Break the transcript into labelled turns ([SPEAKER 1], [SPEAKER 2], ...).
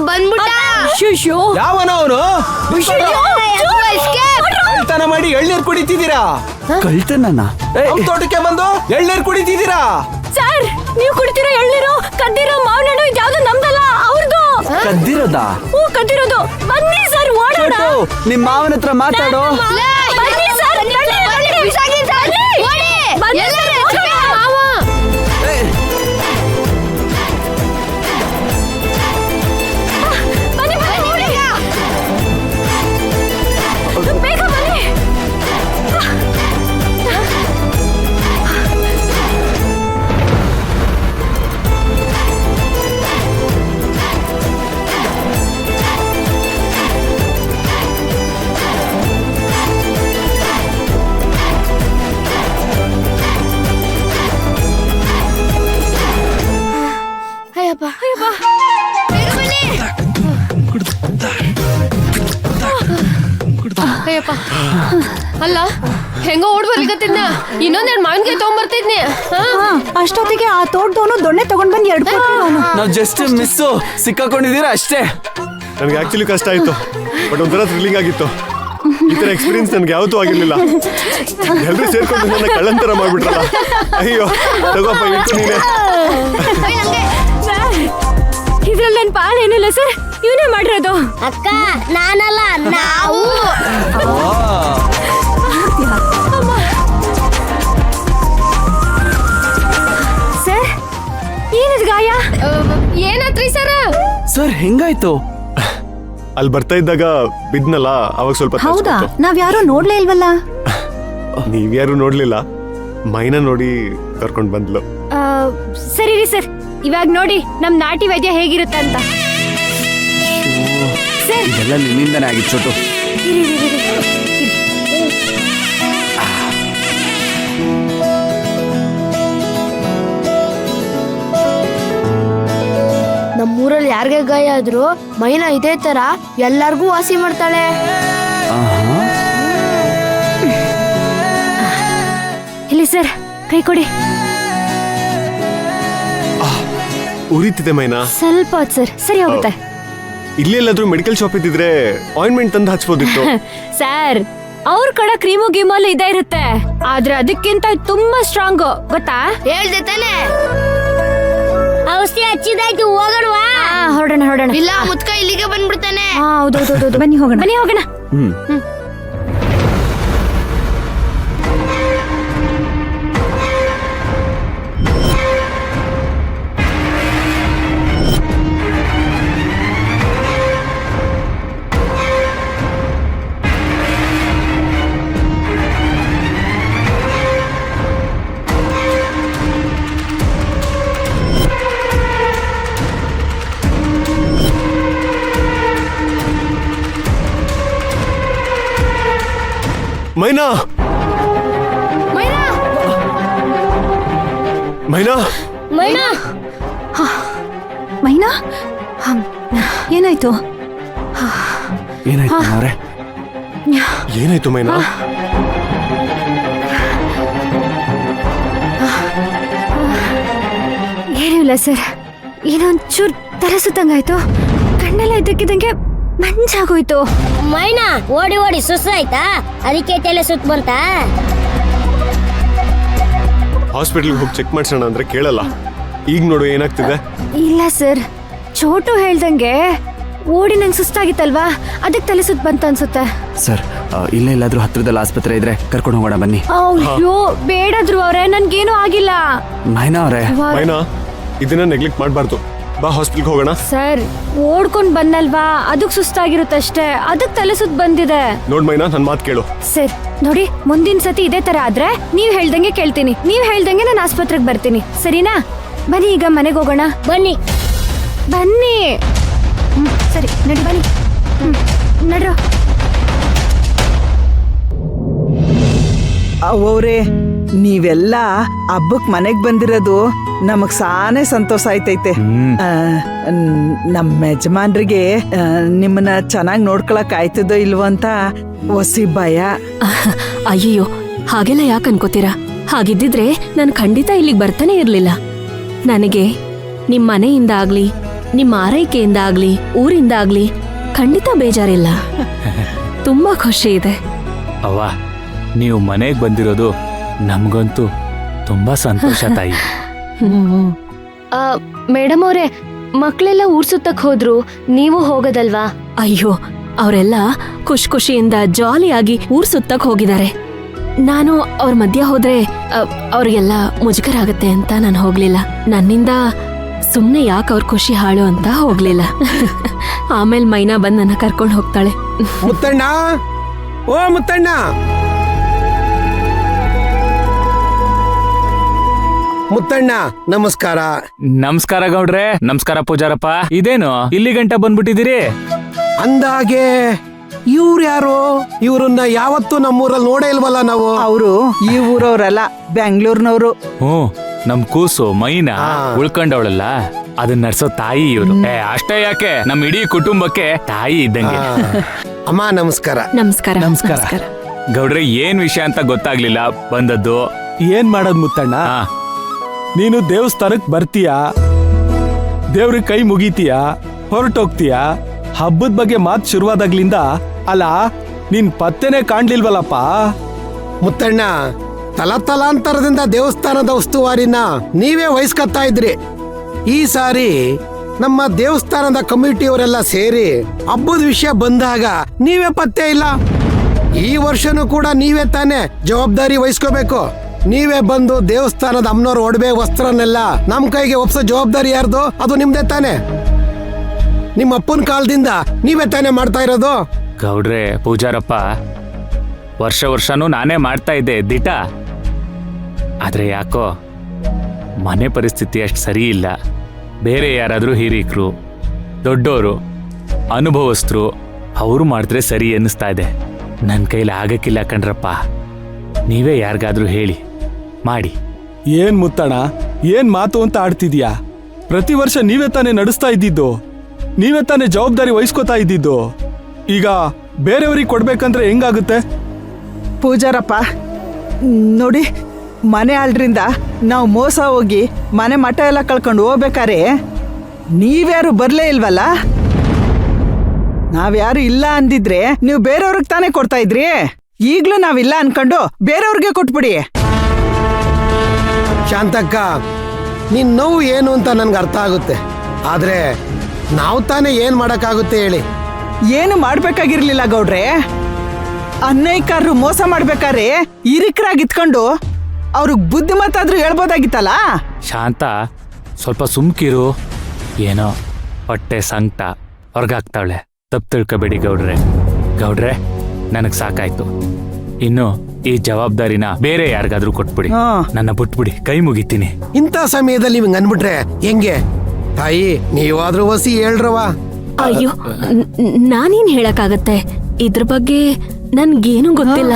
[SPEAKER 1] ಬಂದ್ಬಿಟ್ಟ.
[SPEAKER 2] ಯಾವನ ಅವನು? ಕಳ್ತನ ಮಾಡಿ ಎಳ್ನೀರ್ ಕುಡಿತಿದ್ದೀರಾ?
[SPEAKER 3] ಕಳ್ತನ?
[SPEAKER 2] ನಮ್ ತೋಟಕ್ಕೆ ಬಂದು ಎಳ್ನೀರ್ ಕುಡಿತಿದ್ದೀರಾ?
[SPEAKER 4] ಸರ್, ನೀವು ಕುಡಿತಿರೋ ಎಳ್ನೀರು ಕದ್ದಿರೋ ಮಾವಿನ ಹಣ್ಣು ಇದ್ಯಾವ್ದು ನಮ್ದಲ್ಲ, ಅವ್ರದ್ದು.
[SPEAKER 3] ಕದ್ದಿರೋದಾ?
[SPEAKER 4] ಕದ್ದಿರೋದು. ಬನ್ನಿ ಸರ್, ಓಡೋಣ.
[SPEAKER 3] ನಿಮ್ ಮಾವನ ಹತ್ರ ಮಾತಾಡೋ.
[SPEAKER 4] ಬನ್ನಿ ಸರ್, ಬೇಗ ಬನ್ನಿ.
[SPEAKER 1] ಅಯ್ಯಪ್ಪ, ಅಲ್ಲ ಹೆಂಗೋ ಓಡ್ ಬರ್ಲಿಕತ್ತಿದ್ನ, ಇನ್ನೊಂದೆರಡು ಮಾವಿನಕಾಯಿ ತಗೊಂಡ್ಬರ್ತಿದ್ನಿ.
[SPEAKER 4] ಅಷ್ಟೊತ್ತಿಗೆ ಆ ತೋಟದವನು ದೊಣ್ಣೆ ತಗೊಂಡ್ ಬಂದು ಎರಡು
[SPEAKER 3] ನಾವ್ ಜಸ್ಟ್ ಮಿಸ್ಸು ಸಿಕ್ಕಾಕೊಂಡಿದೀರ ಅಷ್ಟೇ.
[SPEAKER 5] ನನ್ಗೆ ಆಕ್ಚುಲಿ ಕಷ್ಟ ಆಯ್ತು, ಬಟ್ ಒಂಥರ ಥ್ರಿಲ್ಲಿಂಗ್ ಆಗಿತ್ತು. ಈ ತರ ಎಕ್ಸ್ಪೀರಿಯನ್ಸ್ ನನ್ಗೆ ಯಾವತ್ತೂ ಆಗಿರ್ಲಿಲ್ಲ. ಎಲ್ರು ಸೇರ್ಕೊಂಡು ನನ್ನ ಕಳ್ಳಂತರ ಮಾಡ್ಬಿಟ್ರಲ್ಲ. ಅಯ್ಯೋ ತಗೋಪ್ಪ, ಇಟ್ಟು ನೀನೆ.
[SPEAKER 4] ಇದ್ರಲ್ಲಿ ನನ್ ಪಾಲ್ ಏನಿಲ್ಲ ಸರ್, ಇವನೇ ಮಾಡಿರೋದು.
[SPEAKER 6] ಅಕ್ಕ ನಾನಲ್ಲ, ನಾವು.
[SPEAKER 4] ಸರ್, ಏನಿದ್ ಗಾಯ?
[SPEAKER 1] ಏನಾತ್ರಿ ಸರ್?
[SPEAKER 3] ಸರ್ ಹೆಂಗಾಯ್ತು?
[SPEAKER 5] ಅಲ್ಲಿ ಬರ್ತಾ ಇದ್ದಾಗ ಬಿದ್ನಲ್ಲ, ಅವಾಗ ಸ್ವಲ್ಪ
[SPEAKER 4] ಹೌದಾ? ನಾವ್ಯಾರು ನೋಡ್ಲೇ ಇಲ್ವಲ್ಲ.
[SPEAKER 5] ನೀವ್ಯಾರು ನೋಡ್ಲಿಲ್ಲ, ಮೈನ ನೋಡಿ ಕರ್ಕೊಂಡ್ ಬಂದ್ಲು.
[SPEAKER 4] ಸರಿ ರೀ ಸರ್, ಇವಾಗ ನೋಡಿ ನಮ್ ನಾಟಿ ವೈದ್ಯ ಹೇಗಿರುತ್ತೆ ಅಂತ. ಸರ್,
[SPEAKER 3] ಎಲ್ಲ ನಿನ್ನಿಂದನೇ ಆಗಿತ್ತು ಚೋಟು.
[SPEAKER 1] ನಮ್ಮೂರಲ್ಲಿ ಯಾರಿಗೆ ಗಾಯ ಆದ್ರೂ ಮೈನಾ ಇದೇ ತರ ಎಲ್ಲಾರ್ಗೂ ವಾಸಿ ಮಾಡ್ತಾಳೆ.
[SPEAKER 4] ಇಲ್ಲಿ ಸರ್, ಕೈ ಕೊಡಿ.
[SPEAKER 5] ಉರಿತಿದೆ ಮೈನಾ.
[SPEAKER 4] ಸ್ವಲ್ಪ ಹೊತ್ತು ಸರ್, ಸರಿ ಹೋಗುತ್ತೆ.
[SPEAKER 5] ಇಲ್ಲೆಲ್ಲಾದ್ರೂ ಮೆಡಿಕಲ್ ಶಾಪ್ ಇದ್ದಿದ್ರೆ ಆಯಿಂಟ್ಮೆಂಟ್ ತಂದು ಹಚ್ಬೋದಿತ್ತು.
[SPEAKER 4] ಸರ್, ಅವ್ರ ಕಡೆ ಕ್ರೀಮು ಗೀಮಲ್ಲಿ ಇದೇ ಇರುತ್ತೆ, ಆದ್ರೆ ಅದಕ್ಕಿಂತ ತುಂಬಾ ಸ್ಟ್ರಾಂಗ್, ಗೊತ್ತಾ?
[SPEAKER 1] ಹೇಳ್ದೆ ತಾನೆ.
[SPEAKER 6] ಔಷಧಿ ಹಚ್ಚಿದಾಯ್ತು, ಹೋಗೋಣವಾ?
[SPEAKER 4] ಹೊರಡೋಣ ಹೊರಡೋಣ.
[SPEAKER 1] ಇಲ್ಲ, ಮುತ್ಕ ಇಲ್ಲಿಗೆ ಬಂದ್ಬಿಡ್ತಾನೆ.
[SPEAKER 4] ಹೌದೌದು, ಬನ್ನಿ ಹೋಗೋಣ, ಬನ್ನಿ ಹೋಗೋಣ.
[SPEAKER 5] ಮೈನಾ,
[SPEAKER 1] ಮೈನಾ,
[SPEAKER 5] ಮೈನಾ,
[SPEAKER 6] ಮೈನಾ,
[SPEAKER 4] ಮೈನಾ, ಏನಾಯ್ತು?
[SPEAKER 3] ಏನಾಯ್ತು ಅವ್ರೆ?
[SPEAKER 5] ಏನಾಯ್ತು ಮೈನಾ?
[SPEAKER 4] ಏನೂ ಇಲ್ಲ ಸರ್, ಏನೋ ಒಂಚೂರು ತಲೆ ಸುತ್ತಂಗಾಯ್ತು, ಕಣ್ಣೆಲ್ಲ ಇದ್ದಕ್ಕಿದ್ದಂಗೆ ಮಂಜಾಗೋಯ್ತು.
[SPEAKER 6] ಮೈನಾ ಓಡಿ ಓಡಿ ಸುಸ್ತಾಯ್ತಾ, ಅದಕ್ಕೆ ತಲೆ ಸುತ್ತ ಬಂತ.
[SPEAKER 5] ಹಾಸ್ಪಿಟಲ್ಗೆ ಹೋಗಿ ಚೆಕ್ ಮಾಡ್ಸೋಣ ಅಂದ್ರೆ ಕೇಳಲ್ಲ. ಈಗ ನೋಡು ಏನಾಗ್ತಿದೆ.
[SPEAKER 4] ಇಲ್ಲ ಸರ್, ಚೋಟು ಹೇಳ್ದಂಗೆ ಓಡಿ ನಂಗೆ ಸುಸ್ತಾಗಿತ್ತಲ್ವಾ, ಅದಕ್ಕೆ ತಲೆ ಸುತ್ತ ಬಂತ ಅನ್ಸುತ್ತೆ.
[SPEAKER 3] ಸರ್, ಇಲ್ಲೇ ಎಲ್ಲಾದ್ರೂ ಹತ್ರದಲ್ಲಿ ಆಸ್ಪತ್ರೆ ಇದ್ರೆ ಕರ್ಕೊಂಡು ಹೋಗೋಣ ಬನ್ನಿ.
[SPEAKER 4] ಅಯ್ಯೋ ಬೇಡದ್ರು ಅವ್ರೆ, ನನ್ಗೇನು ಆಗಿಲ್ಲ.
[SPEAKER 3] ಮೈನಾ ಅವ್ರೆ,
[SPEAKER 5] ಮೈನಾ ಇದನ್ನ ನೆಗ್ಲೆಕ್ಟ್ ಮಾಡಬಾರ್ದು. ಬಾ ಹಾಸ್ಪಿಟಲ್ಗೆ ಹೋಗೋಣ.
[SPEAKER 4] ಸರ್, ಓಡ್ಕೊಂಡ್ ಬಂದಲ್ವಾ, ಅದಕ್ಕೆ ಸುಸ್ತಾಗಿರುತ್ತಷ್ಟೇ, ಅದಕ್ಕೆ ತಲೆ ಸುತ್ತ ಬಂದಿದೆ.
[SPEAKER 5] ನೋಡ್ ಮೈನಾ, ನನ್ ಮಾತು ಕೇಳು.
[SPEAKER 4] ಸರ್ ನೋಡಿ, ಮುಂದಿನ ಸತಿ ಇದೇ ತರ ಆದ್ರೆ ನೀವ್ ಹೇಳ್ದಂಗೆ ಕೇಳ್ತೀನಿ, ನೀವ್ ಹೇಳ್ದಂಗೆ ನಾನು ಆಸ್ಪತ್ರೆಗೆ ಬರ್ತೀನಿ, ಸರಿನಾ? ಬನ್ನಿ ಈಗ ಮನೆಗೆ ಹೋಗೋಣ.
[SPEAKER 6] ಬನ್ನಿ
[SPEAKER 4] ಬನ್ನಿ. ಸರಿ ನಡಿ, ಬನ್ನಿ. ನಡ್ರ.
[SPEAKER 7] ಅವ್ರೆ, ನೀವೆಲ್ಲ ಹಬ್ಬಕ್ ಮನೆಗ್ ಬಂದಿರೋದು ನಮಗ್ ಸಾನೆ ಸಂತೋಷ ಆಯ್ತೈತೆ. ನಮ್ಮ ಯಜಮಾನ್ರಿಗೆ ನಿಮ್ಮನ್ನ ಚೆನ್ನಾಗಿ ನೋಡ್ಕೊಳಕ್ ಆಯ್ತದೋ ಇಲ್ವೋ ಅಂತ ಹೊಸಿ ಭಯ.
[SPEAKER 4] ಅಯ್ಯಯ್ಯೋ, ಹಾಗೆಲ್ಲ ಯಾಕೆ ಅನ್ಕೋತೀರಾ? ಹಾಗಿದ್ದಿದ್ರೆ ನಾನು ಖಂಡಿತ ಇಲ್ಲಿಗೆ ಬರ್ತಾನೆ ಇರ್ಲಿಲ್ಲ. ನನಗೆ ನಿಮ್ ಮನೆಯಿಂದ ಆಗ್ಲಿ
[SPEAKER 8] ನಿಮ್ಮ ಆರೈಕೆಯಿಂದ ಆಗ್ಲಿ ಊರಿಂದ ಆಗ್ಲಿ ಖಂಡಿತ ಬೇಜಾರಿಲ್ಲ. ತುಂಬಾ ಖುಷಿ ಇದೆ.
[SPEAKER 9] ಅವ್ವ, ನೀವು ಮನೆಗೆ ಬಂದಿರೋದು ನಮ್ಗಂತೂ ತುಂಬಾ ಸಂತೋಷ ತಾಯಿ.
[SPEAKER 4] ಮೇಡಮ್ ಅವರೇ, ಮಕ್ಳೆಲ್ಲ ಊರ್ ಸುತ್ತಕ್ ಹೋದ್ರು, ನೀವು ಹೋಗೋದಲ್ವಾ?
[SPEAKER 8] ಅಯ್ಯೋ, ಅವರೆಲ್ಲ ಖುಷಿಯಿಂದ ಜಾಲಿಯಾಗಿ ಊರ್ ಸುತ್ತಕ್ ಹೋಗಿದ್ದಾರೆ. ನಾನು ಅವ್ರ ಮಧ್ಯ ಹೋದ್ರೆ ಅವ್ರಿಗೆಲ್ಲ ಮುಜುಗರ ಆಗತ್ತೆ ಅಂತ ನಾನು ಹೋಗ್ಲಿಲ್ಲ. ನನ್ನಿಂದ ಸುಮ್ನೆ ಯಾಕೆ ಅವ್ರ ಖುಷಿ ಹಾಳು ಅಂತ ಹೋಗ್ಲಿಲ್ಲ. ಆಮೇಲೆ ಮೈನಾ ಬಂದ್ ನನ್ನ ಕರ್ಕೊಂಡು ಹೋಗ್ತಾಳೆ.
[SPEAKER 2] ಮುತ್ತಣ್ಣ, ಓ ಮುತ್ತಣ್ಣ, ಮುತ್ತಣ್ಣ ನಮಸ್ಕಾರ.
[SPEAKER 9] ನಮಸ್ಕಾರ ಗೌಡ್ರೆ. ನಮಸ್ಕಾರ ಪೂಜಾರಪ್ಪ. ಇದೇನು ಇಲ್ಲಿ ಗಂಟ ಬಂದ್ಬಿಟ್ಟಿದ್ದೀರಿ?
[SPEAKER 2] ಅಂದಾಗೆ ಇವ್ರು ಯಾರು? ಇವ್ರನ್ನ ಯಾವತ್ತೂ ನಮ್ಮೂರಲ್ಲಿ ನೋಡೇ ಇಲ್ವಲ್ಲ ನಾವು.
[SPEAKER 7] ಅವರು ಈ ಊರವ್ರಲ್ಲ, ಬೆಂಗಳೂರಿನವರು.
[SPEAKER 9] ನಮ್ ಕೂಸು ಮೈನಾ ಉಳ್ಕೊಂಡವಳಲ್ಲ, ಅದನ್ನ ನಡ್ಸೋ ತಾಯಿ ಇವ್ರು. ಅಷ್ಟೇ ಯಾಕೆ, ನಮ್ ಇಡೀ ಕುಟುಂಬಕ್ಕೆ ತಾಯಿ ಇದ್ದಂಗೆ.
[SPEAKER 2] ಅಮ್ಮ ನಮಸ್ಕಾರ.
[SPEAKER 8] ನಮಸ್ಕಾರ.
[SPEAKER 2] ನಮಸ್ಕಾರ.
[SPEAKER 9] ಗೌಡ್ರೆ, ಏನ್ ವಿಷಯ ಅಂತ ಗೊತ್ತಾಗ್ಲಿಲ್ಲ, ಬಂದದ್ದು.
[SPEAKER 10] ಏನ್ ಮಾಡೋದ್ ಮುತ್ತಣ್ಣ, ನೀನು ದೇವಸ್ಥಾನಕ್ ಬರ್ತೀಯ, ದೇವ್ರಿಗೆ ಕೈ ಮುಗಿತೀಯ, ಹೊರಟೋಗ್ತೀಯ. ಹಬ್ಬದ ಬಗ್ಗೆ ಮಾತು ಶುರುವಾದಾಗ್ಲಿಂದ ಅಲ್ಲ, ನೀನ್ ಪತ್ತೆನೆ ಕಾಣ್ಲಿಲ್ವಲ್ಲಪ್ಪ.
[SPEAKER 2] ಮುತ್ತಣ್ಣ, ತಲಾಂತರದಿಂದ ದೇವಸ್ಥಾನದ ಉಸ್ತುವಾರಿನ ನೀವೇ ವಹಿಸ್ಕೊತಾ ಇದ್ರಿ. ಈ ಸಾರಿ ನಮ್ಮ ದೇವಸ್ಥಾನದ ಕಮಿಟಿಯವರೆಲ್ಲ ಸೇರಿ ಹಬ್ಬದ ವಿಷಯ ಬಂದಾಗ ನೀವೇ ಪತ್ತೆ ಇಲ್ಲ. ಈ ವರ್ಷನೂ ಕೂಡ ನೀವೇ ತಾನೇ ಜವಾಬ್ದಾರಿ ವಹಿಸ್ಕೋಬೇಕು. ನೀವೇ ಬಂದು ದೇವಸ್ಥಾನದ ಅಮ್ಮನವ್ರ ಒಡವೆ ವಸ್ತ್ರನೆಲ್ಲ ನಮ್ ಕೈಗೆ ಒಪ್ಸೋ ಜವಾಬ್ದಾರಿ ಯಾರ್ದು? ಅದು ನಿಮ್ದೇ ತಾನೆ. ನಿಮ್ಮ ಅಪ್ಪನ ಕಾಲದಿಂದ ನೀವೇ ತಾನೇ ಮಾಡ್ತಾ ಇರೋದು.
[SPEAKER 9] ಗೌಡ್ರೆ, ಪೂಜಾರಪ್ಪ, ವರ್ಷನೂ ನಾನೇ ಮಾಡ್ತಾ ಇದ್ದೆ ದಿಟ. ಆದ್ರೆ ಯಾಕೋ ಮನೆ ಪರಿಸ್ಥಿತಿ ಅಷ್ಟು ಸರಿ ಇಲ್ಲ. ಬೇರೆ ಯಾರಾದ್ರೂ ಹಿರೀಕರು, ದೊಡ್ಡೋರು, ಅನುಭವಸ್ಥರು ಅವರು ಮಾಡಿದ್ರೆ ಸರಿ ಅನ್ನಿಸ್ತಾ ಇದೆ. ನನ್ನ ಕೈಲಿ ಆಗಕ್ಕಿಲ್ಲ ಕಣ್ರಪ್ಪ. ನೀವೇ ಯಾರಿಗಾದ್ರೂ ಹೇಳಿ ಮಾಡಿ.
[SPEAKER 10] ಏನ್ ಮುತ್ತಣ್ಣ, ಏನ್ ಮಾತು ಅಂತ ಆಡ್ತಿದ್ಯಾ? ಪ್ರತಿ ವರ್ಷ ನೀವೇ ತಾನೇ ನಡೆಸ್ತಾ ಇದ್ದಿದ್ದು, ನೀವೇ ತಾನೇ ಜವಾಬ್ದಾರಿ ವಹಿಸ್ಕೋತಾ ಇದ್ದಿದ್ದು. ಈಗ ಬೇರೆಯವ್ರಿಗೆ ಕೊಡ್ಬೇಕಂದ್ರೆ ಹೆಂಗಾಗುತ್ತೆ?
[SPEAKER 7] ಪೂಜಾರಪ್ಪ ನೋಡಿ, ಮನೆ ಆಳ್ರಿಂದ ನಾವು ಮೋಸ ಹೋಗಿ ಮನೆ ಮಠ ಎಲ್ಲ ಕಳ್ಕೊಂಡು ಹೋಗ್ಬೇಕಾರೆ ನೀವ್ಯಾರು ಬರ್ಲೇ ಇಲ್ವಲ್ಲ. ನಾವ್ಯಾರು ಇಲ್ಲ ಅಂದಿದ್ರೆ ನೀವು ಬೇರೆಯವ್ರಿಗೆ ತಾನೇ ಕೊಡ್ತಾ ಇದ್ರಿ. ಈಗ್ಲೂ ನಾವಿಲ್ಲ ಅನ್ಕೊಂಡು ಬೇರೆಯವ್ರಿಗೆ ಕೊಟ್ಬಿಡಿ.
[SPEAKER 2] ಶಾಂತಕ್ಕ, ನಿನ್ ನೋವು ಏನು ಅಂತ ನನ್ಗೆ ಅರ್ಥ ಆಗುತ್ತೆ. ಆದ್ರೆ ನಾವು ತಾನೇ ಏನ್ ಮಾಡಕ್ಕಾಗುತ್ತೆ ಹೇಳಿ?
[SPEAKER 7] ಏನು ಮಾಡ್ಬೇಕಾಗಿರ್ಲಿಲ್ಲ ಗೌಡ್ರೆ. ಅನ್ಯಾಯಕಾರರು ಮೋಸ ಮಾಡ್ಬೇಕಾದ್ರೆ ಹಿರಿಕರಾಗಿತ್ಕೊಂಡು ಅವ್ರಿಗೆ ಬುದ್ಧಿಮತ್ತಾದ್ರೂ ಹೇಳ್ಬೋದಾಗಿತ್ತಲ್ಲ.
[SPEAKER 9] ಶಾಂತ, ಸ್ವಲ್ಪ ಸುಮ್ಕಿರು. ಏನೋ ಹೊಟ್ಟೆ ಸಂಕಟ ಹೊರಗಾಗ್ತಾವಳೆ, ತಪ್ಪು ತಿಳ್ಕೊಬೇಡಿ ಗೌಡ್ರೆ. ಗೌಡ್ರೆ, ನನಗ್ ಸಾಕಾಯ್ತು. ಇನ್ನು ಈ ಜವಾಬ್ದಾರಿನ ಬೇರೆ ಯಾರಿಗಾದ್ರೂ ಕೊಟ್ಬಿಡಿ. ನನ್ನ ಬಿಟ್ಬಿಡಿ, ಕೈ ಮುಗಿತೀನಿ.
[SPEAKER 2] ಇಂಥ ಸಮಯದಲ್ಲಿ ನೀವು ಅನ್ಬಿಟ್ರೆ ಹೆಂಗೆ? ತಾಯಿ, ನೀವಾದ್ರೂ ವಸಿ ಹೇಳ್ರವ.
[SPEAKER 8] ಅಯ್ಯೋ, ನಾನೇನ್ ಹೇಳಕ್ಕಾಗತ್ತೆ? ಇದ್ರ ಬಗ್ಗೆ ನನ್ಗೇನು ಗೊತ್ತಿಲ್ಲ.